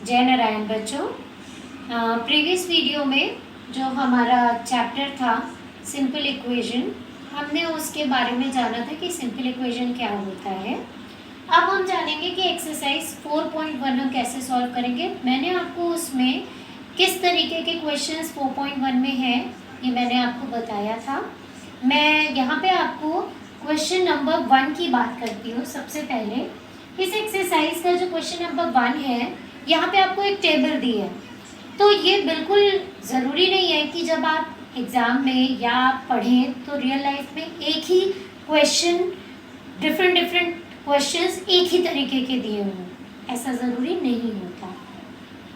जय नारायण बच्चों। Previous video में जो हमारा चैप्टर था सिंपल इक्वेशन, हमने उसके बारे में जाना था कि सिंपल इक्वेशन क्या होता है। अब हम जानेंगे कि एक्सरसाइज 4.1 हम कैसे सॉल्व करेंगे। मैंने आपको उसमें किस तरीके के क्वेश्चंस 4.1 में हैं ये मैंने आपको बताया था। मैं यहाँ पे आपको क्वेश्चन नंबर 1 की बात करती हूँ। सबसे पहले इस एक्सरसाइज का जो क्वेश्चन नंबर 1 है, यहाँ पे आपको एक टेबल दी है। तो ये बिल्कुल ज़रूरी नहीं है कि जब आप एग्ज़ाम में या पढ़ें तो रियल लाइफ में एक ही क्वेश्चन, डिफरेंट क्वेश्चंस एक ही तरीके के दिए हों, ऐसा ज़रूरी नहीं होता।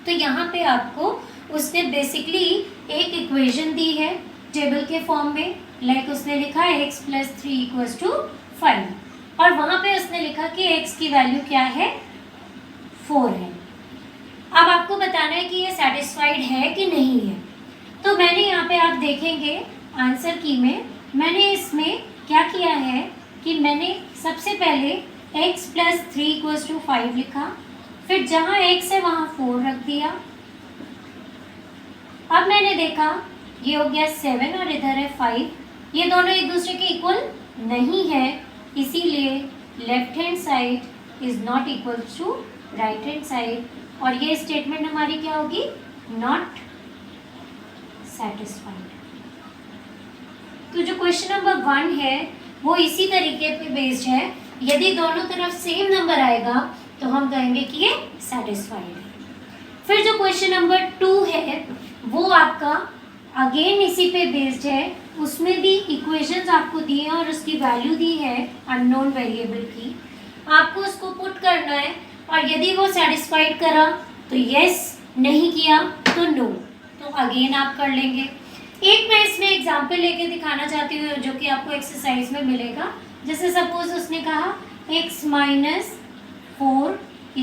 तो यहाँ पे आपको उसने बेसिकली एक इक्वेशन दी है टेबल के फॉर्म में। लाइक उसने लिखा है x + 3 = 5 और वहाँ पे उसने लिखा कि x की वैल्यू क्या है, 4 है। अब आपको बताना है कि ये सेटिस्फाइड है कि नहीं है। तो मैंने यहाँ पे आप देखेंगे आंसर की में मैंने इसमें क्या किया है कि मैंने सबसे पहले x + 3 = 5 लिखा, फिर जहाँ x है वहाँ 4 रख दिया। अब मैंने देखा ये हो गया 7 और इधर है 5, ये दोनों एक दूसरे के इक्वल नहीं है, इसीलिए left hand side is not equal to right hand side और ये स्टेटमेंट हमारी क्या होगी, नॉट सेटिस्फाइड। तो जो क्वेश्चन नंबर 1 है वो इसी तरीके पे बेस्ड है। यदि दोनों तरफ सेम नंबर आएगा तो हम कहेंगे कि ये सेटिस्फाइड है। फिर जो क्वेश्चन नंबर 2 है वो आपका अगेन इसी पे बेस्ड है। उसमें भी इक्वेशंस आपको दी है और उसकी वैल्यू दी है अननोन वेरिएबल की। आपको उसको पुट करना है और यदि वो सेटिस्फाइड करा तो यस, नहीं किया तो नो। तो अगेन आप कर लेंगे। एक मैं इसमें एग्जांपल लेके दिखाना चाहती हूँ जो कि आपको एक्सरसाइज में मिलेगा। जैसे सपोज उसने कहा x - 4 =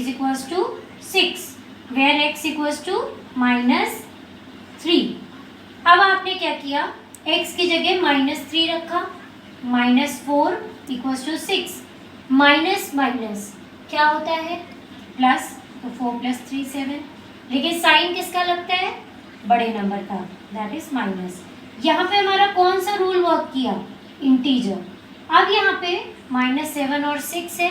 6 where x = -3। अब आपने क्या किया, x की जगह -3 रखा, -4 = 6, माइनस माइनस क्या होता है, प्लस, तो 4 + 3 7। लेकिन साइन किसका लगता है, बड़े नंबर का, दैट इज माइनस। यहाँ पे हमारा कौन सा रूल वर्क किया, इंटीजर। अब यहाँ पे -7 और 6 है,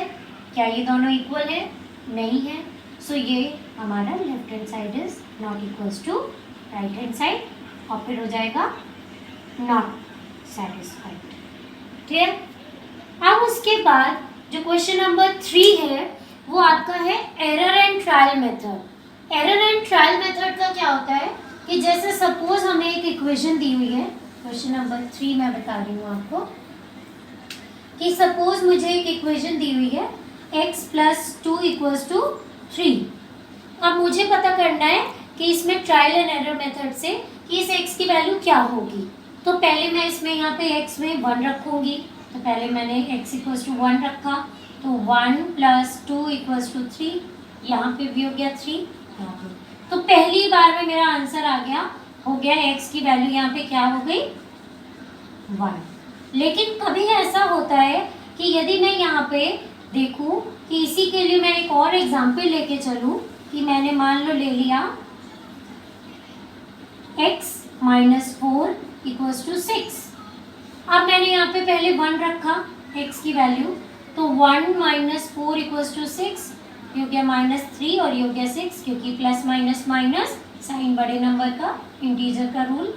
क्या ये दोनों इक्वल है, नहीं है। सो ये हमारा left hand side is not equal to right hand side और फिर हो जाएगा नॉट सेटिस्फाइड। क्लियर। अब उसके बाद जो क्वेश्चन नंबर 3 है वो आपका है error and trial method. Error and trial method का क्या होता है कि जैसे सपोज हमें एक इक्वेशन दी हुई है, क्वेश्चन नंबर 3 मैं बता रही हूँ आपको कि सपोज मुझे एक इक्वेशन दी हुई है x + 2 = 3। अब मुझे पता करना है कि इसमें ट्रायल एंड एरर मेथड से कि इस x की वैल्यू क्या होगी। तो पहले मैं इसमें यहाँ पे x में 1 रखूँगी। तो पहले मैंने x = 1 रखा, तो 1 + 2 = 3, यहाँ पे भी हो गया 3, यहाँ पे। तो पहली बार में मेरा आंसर आ गया, हो गया x की वैल्यू यहाँ पे क्या हो गई, 1। लेकिन कभी ऐसा होता है कि यदि मैं यहाँ पे देखूँ कि इसी के लिए मैं एक और एग्जाम्पल लेके चलूँ कि मैंने मान लो ले लिया x - 4 = 6। अब मैंने यहाँ पे पहले 1 रखा x की वैल्यू, तो 1 - 4 = 6, ये हो गया -3 और ये हो गया 6, क्योंकि प्लस माइनस माइनस साइन बड़े नंबर का, इंटीजर का रूल।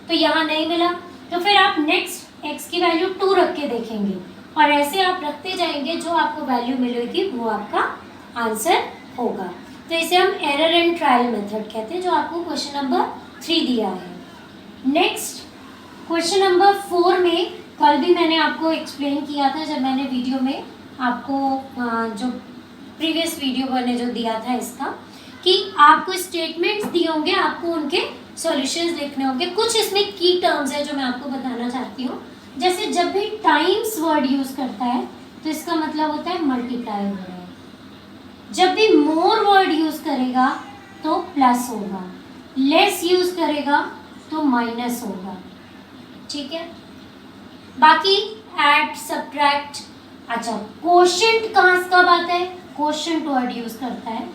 तो यहाँ नहीं मिला, तो फिर आप नेक्स्ट x की वैल्यू 2 रख के देखेंगे और ऐसे आप रखते जाएंगे, जो आपको वैल्यू मिलेगी वो आपका आंसर होगा। तो इसे हम एरर एंड ट्रायल मेथड कहते हैं, जो आपको क्वेश्चन नंबर 3 दिया है। नेक्स्ट क्वेश्चन नंबर 4 में कल भी मैंने आपको एक्सप्लेन किया था जब मैंने वीडियो में आपको जो प्रीवियस वीडियो मैंने जो दिया था इसका, कि आपको स्टेटमेंट्स दिए होंगे, आपको उनके सॉल्यूशंस लिखने होंगे। कुछ इसमें की टर्म्स है जो मैं आपको बताना चाहती हूँ। जैसे जब भी टाइम्स वर्ड यूज़ करता है तो इसका मतलब होता है मल्टीप्लाई हो रहा है। जब भी मोर वर्ड यूज़ करेगा तो प्लस होगा, लेस यूज़ करेगा तो माइनस होगा। ठीक है। बाकी ऐड, सब्ट्रैक्ट, अच्छा क्वोशंट कहाँ कब आता है, क्वोशंट वर्ड यूज़ करता है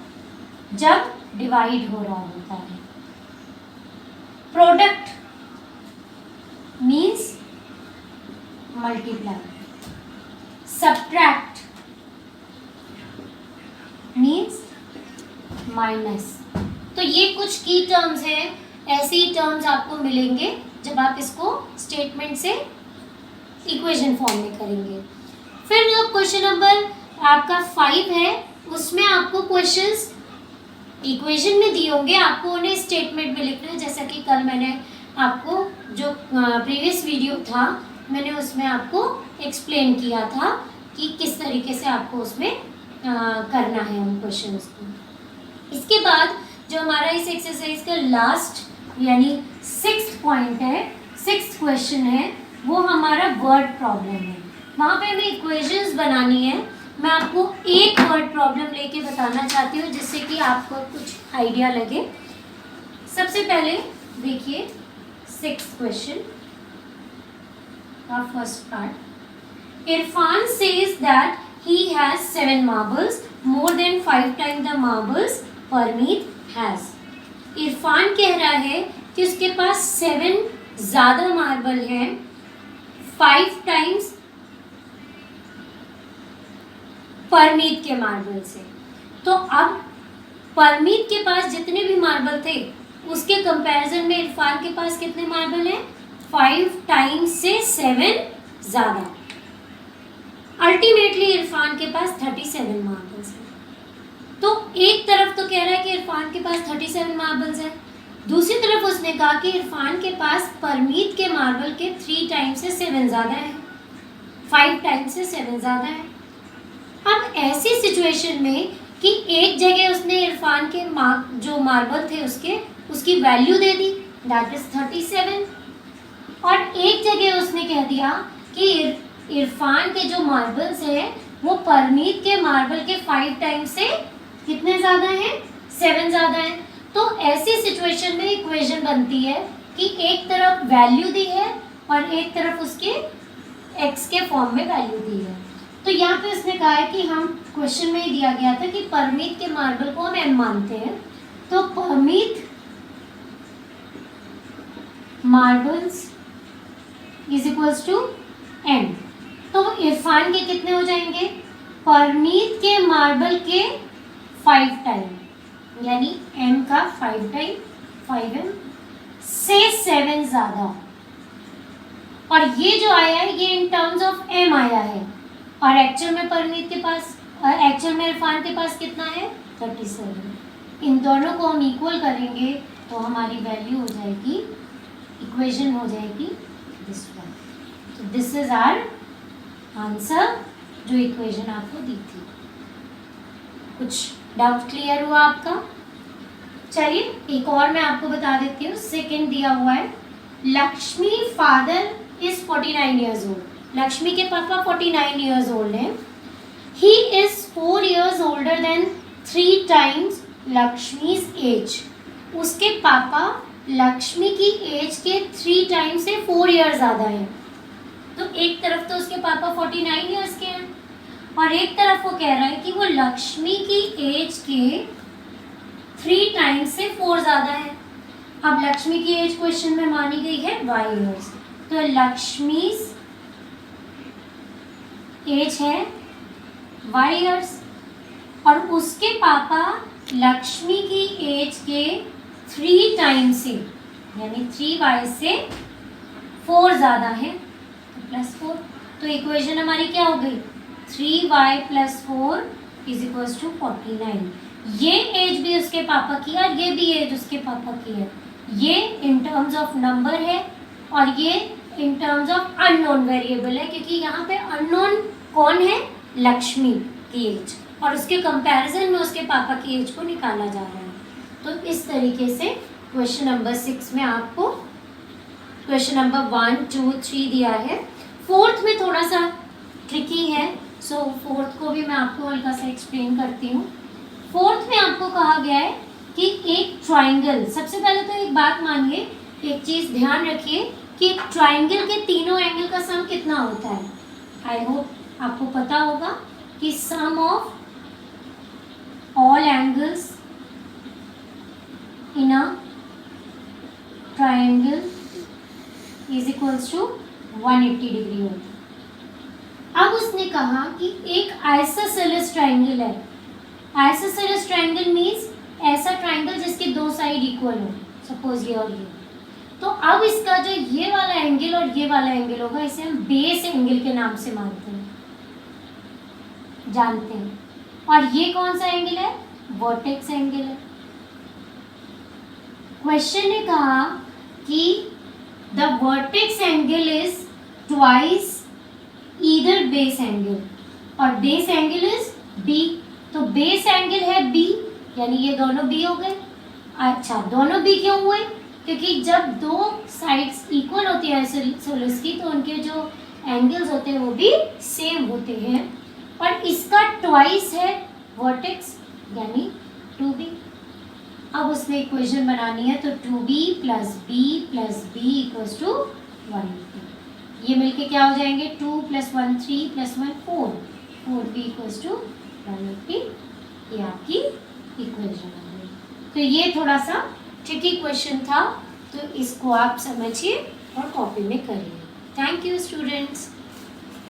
जब डिवाइड हो रहा होता है। Product means multiply, subtract means minus. तो ये कुछ की टर्म्स हैं, ऐसे ही टर्म्स आपको मिलेंगे जब आप इसको स्टेटमेंट से इक्वेशन फॉर्म में करेंगे। फिर जो क्वेश्चन नंबर आपका 5 है उसमें आपको क्वेश्चंस इक्वेशन में दिए होंगे, आपको उन्हें स्टेटमेंट में लिखना है। जैसा कि कल मैंने आपको जो प्रीवियस वीडियो था मैंने उसमें आपको एक्सप्लेन किया था कि किस तरीके से आपको उसमें करना है उन क्वेश्चंस को। इसके बाद जो हमारा इस एक्सरसाइज का लास्ट यानी 6th पॉइंट है, 6th क्वेश्चन है, वो हमारा वर्ड प्रॉब्लम है। वहाँ पे हमें इक्वेशंस बनानी है। मैं आपको एक वर्ड प्रॉब्लम लेके बताना चाहती हूँ जिससे कि आपको कुछ आइडिया लगे। सबसे पहले देखिए 6th क्वेश्चन का first part. Irfan says that he has 7 marbles, more than 5 times the marbles Parmeet has. Irfan कह रहा है कि उसके पास 7 ज़्यादा मार्बल हैं 5 टाइम्स परमीत के मार्बल से। तो अब परमीत के पास जितने भी मार्बल थे उसके कंपैरिजन में इरफान के पास कितने मार्बल हैं? 5 टाइम्स से 7 ज़्यादा। अल्टीमेटली इरफान के पास 37 मार्बल्स हैं। तो एक तरफ तो कह रहा है कि इरफान के पास 37 मार्बल्स हैं, दूसरी तरफ उसने कहा कि इरफान के पास परमीत के मार्बल के 3 टाइम्स से 7 ज़्यादा है, 5 टाइम्स से 7 ज़्यादा है। अब ऐसी सिचुएशन में कि एक जगह उसने इरफान के जो मार्बल थे उसकी value they the, that is 37, और एक जगह उसने कह दिया कि इरफान के जो मार्बल्स हैं वो परमीत के मार्बल के 5 टाइम्स से कितने ज़्यादा हैं? 7 ज़्यादा हैं। तो ऐसी सिचुएशन में इक्वेशन बनती है कि एक तरफ वैल्यू दी है और एक तरफ उसके x के फॉर्म में वैल्यू दी है। तो यहाँ पे उसने कहा है कि हम क्वेश्चन में ही दिया गया था कि परमीत के मार्बल को हम m मानते हैं, तो Parmeet marbles is equals to m। तो इरफान के कितने हो जाएंगे? परमीत के मार्बल के 5 टाइम, यानी m का 5 टाइम 5m से 7 ज़्यादा। और ये जो आया है ये इन टर्म्स ऑफ m आया है, और एक्चुअल में परमीत के पास एक्चुअल में इरफान के पास कितना है? 37। इन दोनों को हम इक्वल करेंगे तो हमारी वैल्यू हो जाएगी, इक्वेशन हो जाएगी दिस वन। तो दिस इज आवर आंसर जो इक्वेशन आपको दी थी। कुछ डाउट क्लियर हुआ आपका? चलिए एक और मैं आपको बता देती हूँ। सेकंड दिया हुआ है, Lakshmi father is 49 years old. Lakshmi के पापा 49 ईयर्स ओल्ड हैं। He is 4 years older than 3 times Lakshmi's age. उसके पापा लक्ष्मी की एज के 3 टाइम्स से 4 ईयर ज़्यादा है। तो एक तरफ तो उसके पापा 49 ईयर्स के हैं और एक तरफ वो कह रहा है कि वो लक्ष्मी की एज के 3 टाइम्स से 4 ज़्यादा है। अब लक्ष्मी की एज क्वेश्चन में मानी गई है y ईयर्स, तो लक्ष्मीज एज है y ईयर्स और उसके पापा लक्ष्मी की एज के 3 टाइम्स से यानी 3y से 4 ज़्यादा है, +4। तो इक्वेशन हमारी क्या हो गई? 3y + 4 is equals to 49। ये एज भी उसके पापा की है और ये भी एज उसके पापा की है। ये इन टर्म्स ऑफ नंबर है और ये in terms of unknown variable है, क्योंकि यहाँ पे अननोन कौन है? लक्ष्मी की एज, और उसके कंपैरिजन में उसके पापा की एज को निकाला जा रहा है। तो इस तरीके से क्वेश्चन नंबर 6 में आपको क्वेश्चन नंबर 1, 2, 3 दिया है। 4th में थोड़ा सा ट्रिकी है, सो 4th को भी मैं आपको हल्का सा एक्सप्लेन करती हूँ। 4th में आपको कहा गया है कि एक ट्राइंगल, सबसे पहले तो एक बात मानिए, एक चीज़ ध्यान रखिए कि एक ट्राइंगल के तीनों एंगल का सम कितना होता है। आई होप आपको पता होगा कि sum of all angles in a triangle is equals to 180 degree होता है। अब उसने कहा कि एक आइसोसेलेस ट्राइंगल है। आइसोसेलेस ट्राइंगल मीन्स ऐसा ट्राइंगल जिसके दो साइड इक्वल हो, सपोज ये और ये। तो अब इसका जो ये वाला एंगल और ये वाला एंगल होगा, इसे हम बेस एंगल के नाम से जानते हैं। और ये कौन सा एंगल है? वर्टेक्स एंगल है। क्वेश्चन ने कहा कि the vertex angle is twice either base angle, और बेस एंगल इज बी। तो बेस एंगल है बी, यानी ये दोनों बी हो गए। अच्छा, दोनों बी क्यों हुए? क्योंकि जब दो साइड्स इक्वल होती है आइसोसेलेस की, तो उनके जो एंगल्स होते हैं वो भी सेम होते हैं। और इसका ट्वाइस है वर्टेक्स, यानी 2b। अब उसमें इक्वेशन बनानी है, तो 2b plus B equals to 180। ये मिलके क्या हो जाएंगे? 2 + 1 3 + 1 4, 4b इक्वल्स टू 180। ये आपकी इक्वेशन आ गई। तो ये थोड़ा सा ट्रिकी क्वेश्चन था, तो इसको आप समझिए और कॉपी में करिए। Thank you students.